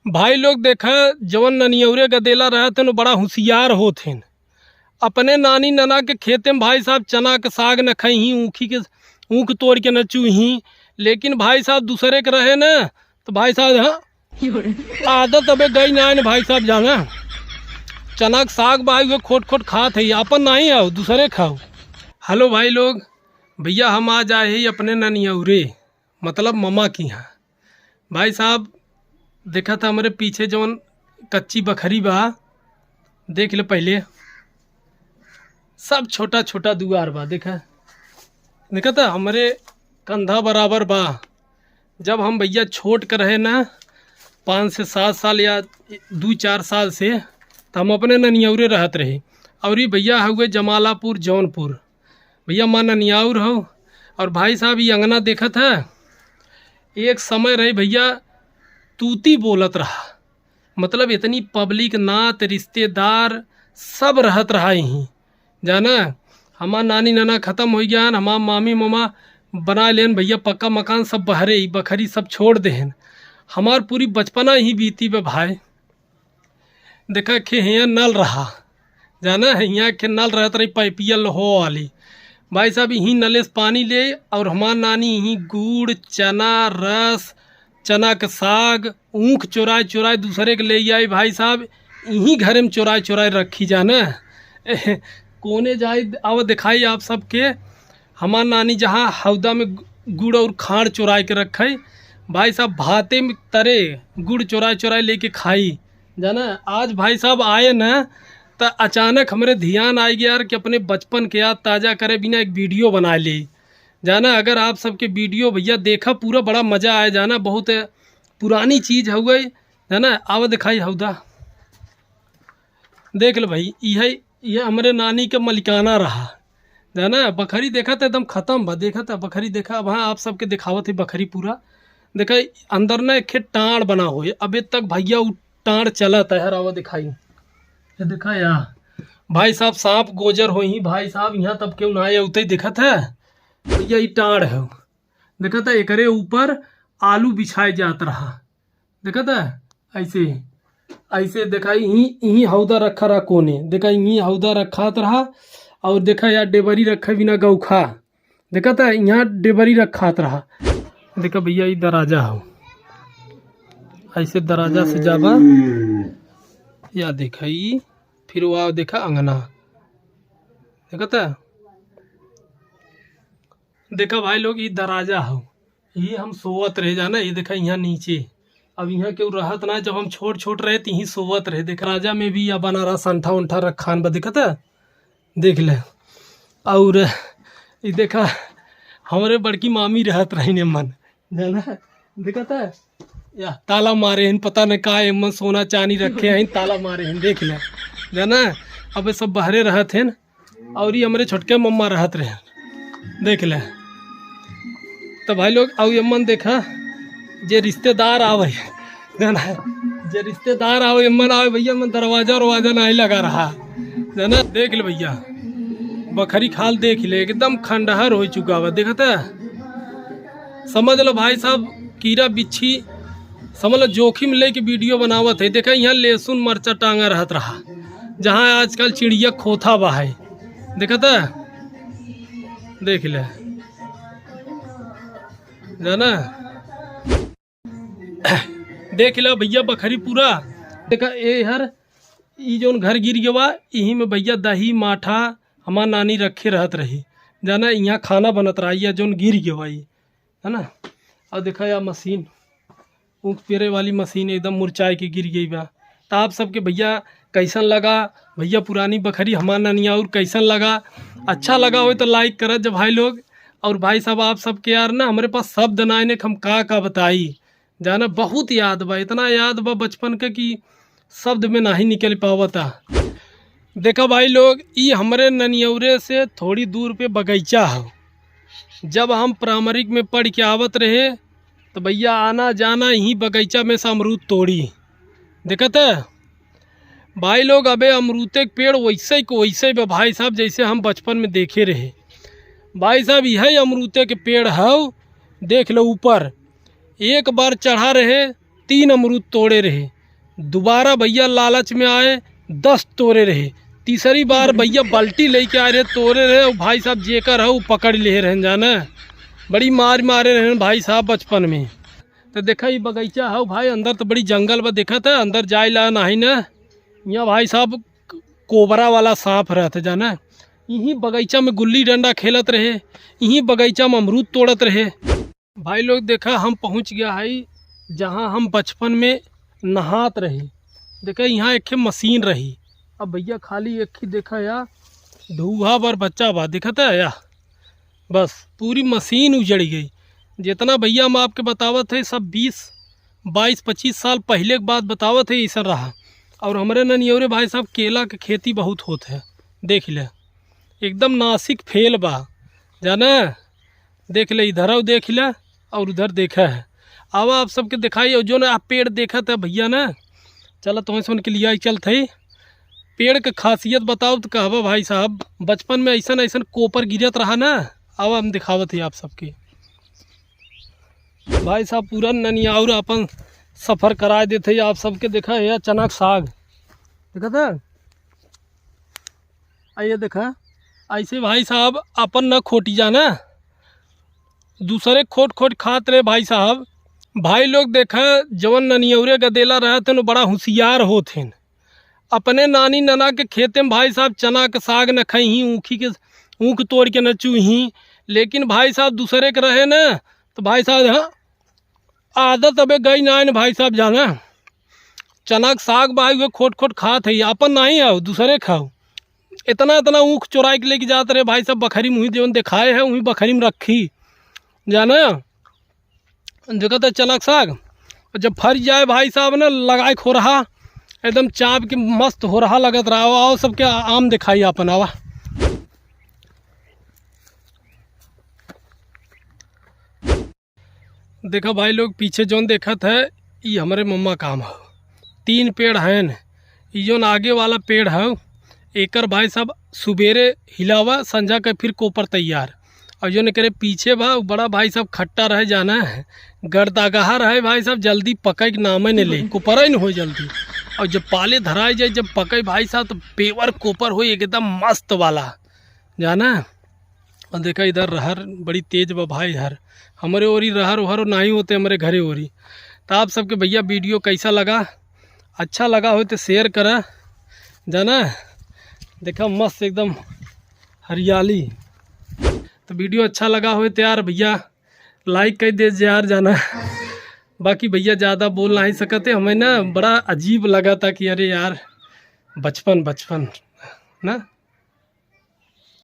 भाई लोग देखा जवन ननियौरे गदेला रहत हन बड़ा होशियार होत हन। अपने नानी नना के खेते में भाई साहब चना के साग न खही, ऊखी के ऊख तोड़ के न चूही, लेकिन भाई साहब दूसरे के रहे न तो भाई साहब हाँ आदत अबे गई ना है भाई साहब जाना चना के साग भाई वो खोट खोट खात है, अपन नहीं आओ दूसरे खाओ। हेलो भाई लोग, भैया हम आज आए ही अपने ननियौरे मतलब ममा की यहाँ। भाई साहब देखा था हमारे पीछे जवन कच्ची बखरी बा, देख ले पहले सब छोटा छोटा दुआर बा। देखा था हमारे कंधा बराबर बा। जब हम भैया छोट कर रहे ना 5 से 7 साल या 2-4 साल से, तो हम अपने ननियौरे रहत रहे। और ये भैया हुए जमालापुर जौनपुर, भैया माँ ननियाउर हो। और भाई साहब ये अंगना देखा था, एक समय रहे भैया तूती बोलत रहा, मतलब इतनी पब्लिक नात रिश्तेदार सब रहत रहा यहीं जाना। हमार नानी नाना ख़त्म हो गया, हमार मामी मामा बना लेन भैया पक्का मकान, सब बहरे ही बखरी सब छोड़ देहन। हमार पूरी बचपना ही बीती बे भाई। देखा खे यहाँ नल रहा जाना, यहाँ के नल रहत रही पाइपियल हो वाली। भाई साहब यहीं नले से पानी ले, और हमार नानी यहीं गुड़ चना रस चना के साग ऊख चुराए चुराए दूसरे के ले आई। भाई साहब यहीं घर में चुराए चुराए रखी जाना। कोने जाए आव दिखाई आप सबके हमार नानी जहाँ हौदा में गुड़ और खाड़ चुराए के रखे। भाई साहब भाते में तरे गुड़ चुराए चुराए लेके खाई जाना। आज भाई साहब आए ना तो अचानक हमारे ध्यान आ गया यार कि अपने बचपन के याद ताज़ा करे बिना एक वीडियो बना ले जाना। अगर आप सबके वीडियो भैया देखा पूरा बड़ा मज़ा आए जाना, बहुत पुरानी चीज़ हो गई जाना। आवा दिखाई हौदा देख लो भाई, यह हमारे नानी के मलिकाना रहा जाना। बकरी देखा था एकदम ख़त्म बा, देखा था बकरी देखा। अब हाँ आप सबके दिखावत है बकरी पूरा देखा। अंदर ना एक टाँड़ बना हो, अबे तक भैया वो टाँड़ चला था यार। आवा दिखाई ये देखा यार भाई साहब सांप गोजर हो ही भाई साहब, यहाँ तब क्यों ना आए उतई देखा था भैया। ये टाँड़ है देखा था, एकरे ऊपर आलू बिछाए जात रहा देखा था। ऐसे ऐसे देखा यहीं हौदा रखा रहा कोने, देखा यहीं हौदा रखा रहा। और देखा यार डेबरी रखा बिना गौखा देखा था, यहाँ डेबरी रखा रहा। देखा भैया ये दराजा हो, ऐसे दराजा से जाबा या देखा ये फिर वह देखा अंगना देखा था। देखा भाई लोग ये दराजा हो, ये हम सोवत रहे जाना। ये देखा यहाँ नीचे अब यहाँ क्यों रहत ना, जब हम छोट छोट रहे तो यहीं सोवत रहे। देखा राजा में भी या बना रहा संठा उंठा रखान बा देखा था, देख ले। और ये देखा हमारे बड़की मामी रहत रही ने मन जाना देखा था। या ताला मारे हैं, पता नहीं का एमन सोना चांदी रखे हैं, ताला मारे हैं देख ले जाना। अब सब बहरे रहत हैं, और ये हमारे छोटके मम्मा रहत रहे देख ले। तो भाई लोग और एमन देखा जे रिश्तेदार आवे जाना, जे रिश्तेदार आवे एमन आवे भैया, मन दरवाजा वरवाजा नहीं लगा रहा जाना। देख ले भैया बकरी खाल देख ले एकदम खंडहर हो चुका हुआ देखा था। समझ लो भाई साहब कीड़ा बिच्छी समझ लो जोखिम ले के वीडियो बनावत है। देखा यहाँ लहसुन मरचा टांगा रहत रहा, जहाँ आजकल चिड़िया खोथा बा है देखा था। देख ले जाना, देख लो भैया बकरी पूरा देखा। ये हर ये जो घर गिर गया यहीं में भैया दही माठा हमार नानी रखे रहत रही जाना। यहाँ खाना बनत रहा या जो गिर गया ये है ना। और देखा यार मशीन ऊँख पेरे वाली मशीन एकदम मुरझाए के गिर गई बा। तो आप सबके भैया कैसन लगा भैया पुरानी बकरी हमार ननियाउर कैसन लगा? अच्छा लगा हो तो लाइक करत जब भाई लोग। और भाई साहब आप सबके यार ना हमारे पास शब्द ना आने हम का बताई जाना। बहुत याद बा, इतना याद बा बचपन के कि शब्द में ना ही निकल पावता। देखा भाई लोग ये हमारे ननियौरे से थोड़ी दूर पे बगीचा हो। जब हम प्राइमरी में पढ़ के आवत रहे तो भैया आना जाना यहीं बगीचा में से अमरूद तोड़ी देखा था भाई लोग। अबे अमरूते के पेड़ वैसे को वैसे बे भाई साहब जैसे हम बचपन में देखे रहे भाई साहब। यही अमरूते के पेड़ है देख लो ऊपर, एक बार चढ़ा रहे 3 अमरूद तोड़े रहे। दोबारा भैया लालच में आए 10 तोड़े रहे। तीसरी बार भैया बाल्टी लेके आए रहे, तोड़े रहे, और भाई साहब जेकर है वो पकड़ ले रहे जाना, बड़ी मार मारे रहे भाई साहब बचपन में। तो देखा ये बगीचा है भाई, अंदर तो बड़ी जंगल में देखा था, अंदर जाए ला नहीं ना, यहाँ भाई साहब कोबरा वाला सांप रहते जाना। यहीं बगीचा में गुल्ली डंडा खेलत रहे, यहीं बगीचा में अमरूद तोड़त रहे। भाई लोग देखा हम पहुँच गया है जहाँ हम बचपन में नहात रहे। देखा यहाँ एक मशीन रही, अब भैया खाली एक ही देखा या धुआं बर बच्चा बा दिखता है या, बस पूरी मशीन उजड़ गई। जितना भैया हम आपके बतावत है सब 20-22-25 साल पहले की बात बतावत है ऐसा रहा। और हमारे ननियौरे भाई साहब केला के खेती बहुत होत है, देख ले एकदम नासिक फेल बा जाना, देख ले इधर देख ले और उधर देखा है। अब आप सबके दिखाई जो ना आप पेड़ देखा था भैया ना, चलो तुम्हें सुन के लिया चलते ही पेड़ के खासियत बताओ तो कहबा भाई साहब बचपन में ऐसा ऐसा कोपर गिरत रहा ना। अब हम दिखावत ही आप सबके भाई साहब पूरा ननियाउर अपन सफ़र करा देते आप सबके। देखा है चना के साग देखा था, आइए देखा ऐसे भाई साहब अपन न खोटी जाना, दूसरे खोट खोट खात रहे भाई साहब। भाई लोग देखा जवन ननियौरे गदेला रहे थे बड़ा होशियार होते, अपने नानी नना के खेते में भाई साहब चना के साग न खही, ऊखी के ऊख तोड़ के न चूही। लेकिन भाई साहब दूसरे के रहे ना तो भाई साहब हाँ आदत अबे गई ना है भाई साहब जाना, चना के साग भाई वो खोट खोट खात है, अपन नहीं आओ दूसरे खाओ। इतना इतना ऊख चुराई के लेके जाते रहे भाई साहब, बखरी मुँह जो दिखाए है वहीं बखरी में रखी जाना, देखा था चना के साग। जब फर जाए भाई साहब ना लगाए खो रहा एकदम चाप के मस्त हो रहा लगत रहा। आओ सबके आम दिखाई अपन आवा। देखा भाई लोग पीछे जोन देखा था ये हमारे मम्मा काम है, 3 पेड़ हैं, ये जोन आगे वाला पेड़ है एकर भाई साहब सुबेरे हिलावा संझा का फिर कोपर तैयार। और जो करे पीछे बा बड़ा भाई साहब खट्टा रह जाना है, गर्दागाह रहे भाई साहब, जल्दी पके के नामे ने ले कोपर न हो जल्दी। और जब पाले धराए जाए जब पके भाई साहब तो पेवर कोपर हो एकदम मस्त वाला जाना। और देखा इधर रहर बड़ी तेज बा भाई, हर हमारे ओरी रहर वहर नहीं होते हमारे घरे ओरी। तो आप सबके भैया वीडियो कैसा लगा, अच्छा लगा हो तो शेयर करा जाना। देखा मस्त एकदम हरियाली। तो वीडियो अच्छा लगा हो तो यार भैया लाइक कर दे यार जाना। बाकी भैया ज़्यादा बोल नहीं सकते, हमें ना बड़ा अजीब लगा था कि अरे यार बचपन बचपन ना।